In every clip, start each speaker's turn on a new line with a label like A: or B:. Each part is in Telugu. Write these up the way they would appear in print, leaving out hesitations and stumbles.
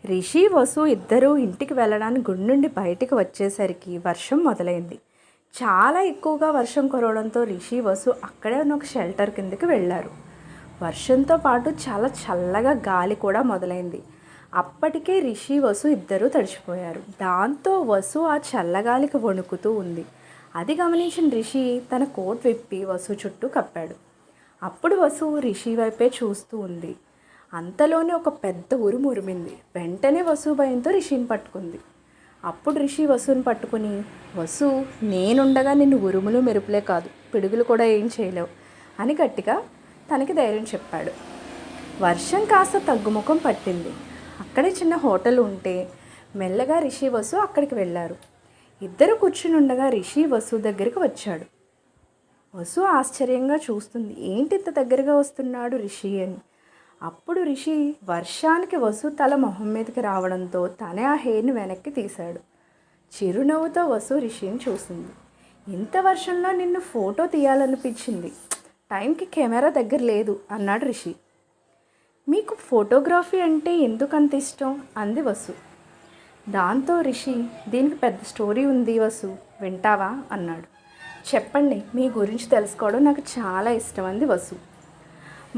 A: రిషి వసు ఇద్దరూ ఇంటికి వెళ్ళడానికి గుడి నుండి బయటికి వచ్చేసరికి వర్షం మొదలైంది. చాలా ఎక్కువగా వర్షం కురవడంతో రిషి వసు అక్కడే ఉన్న ఒక షెల్టర్ కిందకి వెళ్ళారు. వర్షంతో పాటు చాలా చల్లగా గాలి కూడా మొదలైంది. అప్పటికే రిషి వసు ఇద్దరూ తడిచిపోయారు. దాంతో వసు ఆ చల్లగాలికి వణుకుతూ ఉంది. అది గమనించిన రిషి తన కోట్ విప్పి వసు చుట్టూ కప్పాడు. అప్పుడు వసు రిషి వైపే చూస్తూ ఉంది. అంతలోనే ఒక పెద్ద ఉరుము ఉరిమింది. వెంటనే వసు భయంతో రిషిని పట్టుకుంది. అప్పుడు రిషి వసుని పట్టుకుని, వసు, నేనుండగా నిన్ను ఉరుములు మెరుపులే కాదు, పిడుగులు కూడా ఏం చేయలేవు అని గట్టిగా తనకి ధైర్యం చెప్పాడు. వర్షం కాస్త తగ్గుముఖం పట్టింది. అక్కడే చిన్న హోటల్ ఉంటే మెల్లగా రిషి వసు అక్కడికి వెళ్ళారు. ఇద్దరు కూర్చుని ఉండగా రిషి వసు దగ్గరికి వచ్చాడు. వసు ఆశ్చర్యంగా చూస్తుంది, ఏంటి ఇంత దగ్గరగా వస్తున్నాడు రిషి అని. అప్పుడు రిషి వర్షానికి వసు తల మొహం మీదకి రావడంతో తనే ఆ హెయిర్ని వెనక్కి తీశాడు. చిరునవ్వుతో వసు రిషిని చూసింది. ఇంత వర్షంలో నిన్ను ఫోటో తీయాలనిపించింది, టైంకి కెమెరా దగ్గర లేదు అన్నాడు రిషి. మీకు ఫోటోగ్రఫీ అంటే ఎందుకు అంత ఇష్టం అంది వసు. దాంతో రిషి, దీనికి పెద్ద స్టోరీ ఉంది వసు, వింటావా అన్నాడు. చెప్పండి, మీ గురించి తెలుసుకోవడం నాకు చాలా ఇష్టం అంది వసు.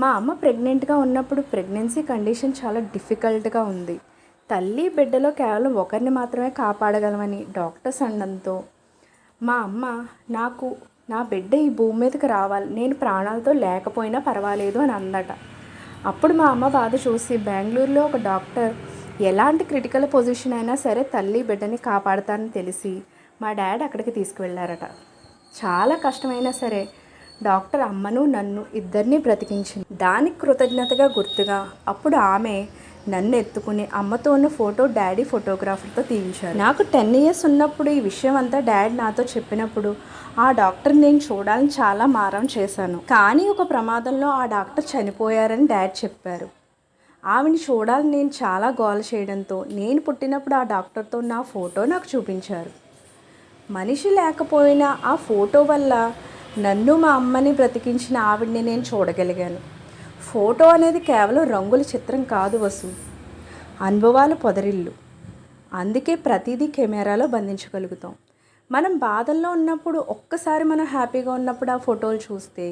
A: మా అమ్మ ప్రెగ్నెంట్గా ఉన్నప్పుడు ప్రెగ్నెన్సీ కండిషన్ చాలా డిఫికల్ట్గా ఉంది. తల్లి బిడ్డలో కేవలం ఒకరిని మాత్రమే కాపాడగలమని డాక్టర్స్ అనడంతో మా అమ్మ నాకు నా బిడ్డ ఈ భూమి మీదకి రావాలి, నేను ప్రాణాలతో లేకపోయినా పర్వాలేదు అని అందట. అప్పుడు మా అమ్మ బాధ చూసి బెంగళూరులో ఒక డాక్టర్ ఎలాంటి క్రిటికల్ పొజిషన్ అయినా సరే తల్లి బిడ్డని కాపాడతారని తెలిసి మా డాడీ అక్కడికి తీసుకువెళ్ళారట. చాలా కష్టమైనా సరే డాక్టర్ అమ్మను నన్ను ఇద్దరిని బ్రతికించింది. దానికి కృతజ్ఞతగా గుర్తుగా అప్పుడు ఆమె నన్ను ఎత్తుకుని అమ్మతో ఉన్న ఫోటో డాడీ ఫోటోగ్రాఫర్తో తీయించారు. నాకు 10 years ఉన్నప్పుడు ఈ విషయం అంతా డాడీ నాతో చెప్పినప్పుడు ఆ డాక్టర్ నేను చూడాలని చాలా మారం చేశాను. కానీ ఒక ప్రమాదంలో ఆ డాక్టర్ చనిపోయారని డాడీ చెప్పారు. ఆమెను చూడాలని నేను చాలా గోల చేయడంతో నేను పుట్టినప్పుడు ఆ డాక్టర్తో నా ఫోటో నాకు చూపించారు. మనిషి లేకపోయినా ఆ ఫోటో వల్ల నన్ను మా అమ్మని బ్రతికించిన ఆవిడ్ని నేను చూడగలిగాను. ఫోటో అనేది కేవలం రంగుల చిత్రం కాదు వసు, అనుభవాల పొదరిల్లు. అందుకే ప్రతిదీ కెమెరాలో బంధించగలుగుతాం. మనం బాధల్లో ఉన్నప్పుడు ఒక్కసారి మనం హ్యాపీగా ఉన్నప్పుడు ఆ ఫోటోలు చూస్తే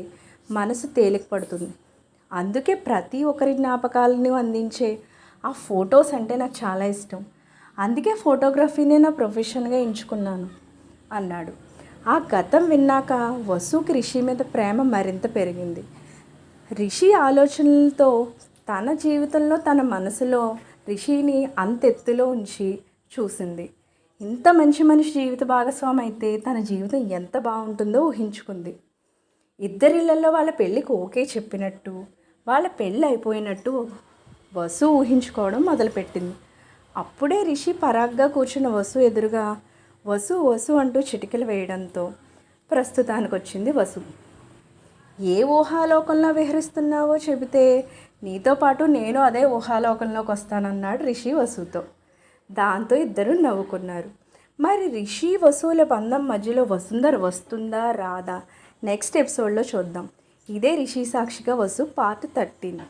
A: మనసు తేలిక పడుతుంది. అందుకే ప్రతి ఒక్కరి జ్ఞాపకాలను అందించే ఆ ఫొటోస్ అంటే నాకు చాలా ఇష్టం. అందుకే ఫోటోగ్రఫీని నా ప్రొఫెషన్గా ఎంచుకున్నాను అన్నాడు. ఆ గతం విన్నాక వసుకి రిషి మీద ప్రేమ మరింత పెరిగింది. రిషి ఆలోచనలతో తన జీవితంలో తన మనసులో రిషిని అంతెత్తులో ఉంచి చూసింది. ఇంత మంచి మనిషి జీవిత భాగస్వామి అయితే తన జీవితం ఎంత బాగుంటుందో ఊహించుకుంది. ఇద్దరిళ్లలో వాళ్ళ పెళ్ళికి ఓకే చెప్పినట్టు, వాళ్ళ పెళ్ళి అయిపోయినట్టు వసు ఊహించుకోవడం మొదలుపెట్టింది. అప్పుడే రిషి పరాగ్గా కూర్చున్న వసు ఎదురుగా వసు వసు అంటూ చిటికలు వేయడంతో ప్రస్తుతానికి వచ్చింది వసు. ఏ ఊహాలోకంలో విహరిస్తున్నావో చెబితే నీతో పాటు నేను అదే ఊహాలోకంలోకి వస్తానన్నాడు రిషి వసుతో. దాంతో ఇద్దరు నవ్వుకున్నారు. మరి రిషి వసుల బంధం మధ్యలో వసుంధర వస్తుందా రాదా నెక్స్ట్ ఎపిసోడ్లో చూద్దాం. ఇదే రిషి సాక్షిగా వసు పార్ట్ 13.